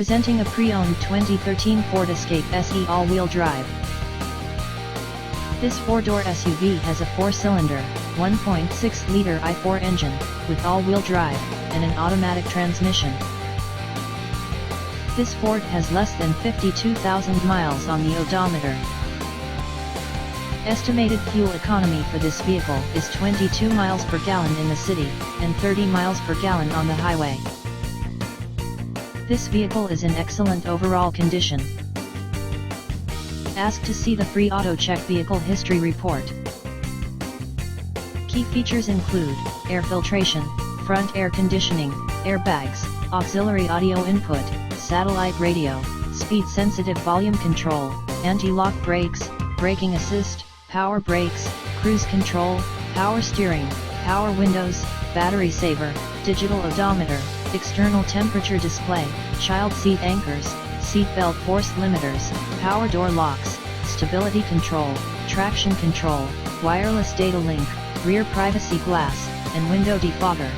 Presenting a pre-owned 2013 Ford Escape SE all-wheel drive. This four-door SUV has a four-cylinder, 1.6-liter i4 engine, with all-wheel drive, and an automatic transmission. This Ford has less than 52,000 miles on the odometer. Estimated fuel economy for this vehicle is 22 miles per gallon in the city, and 30 miles per gallon on the highway. This vehicle is in excellent overall condition. Ask to see the free AutoCheck Vehicle History Report. Key features include air filtration, front air conditioning, airbags, auxiliary audio input, satellite radio, speed-sensitive volume control, anti-lock brakes, braking assist, power brakes, cruise control, power steering, power windows, battery saver, digital odometer, external temperature display, child seat anchors, seat belt force limiters, power door locks, stability control, traction control, wireless data link, rear privacy glass, and window defogger.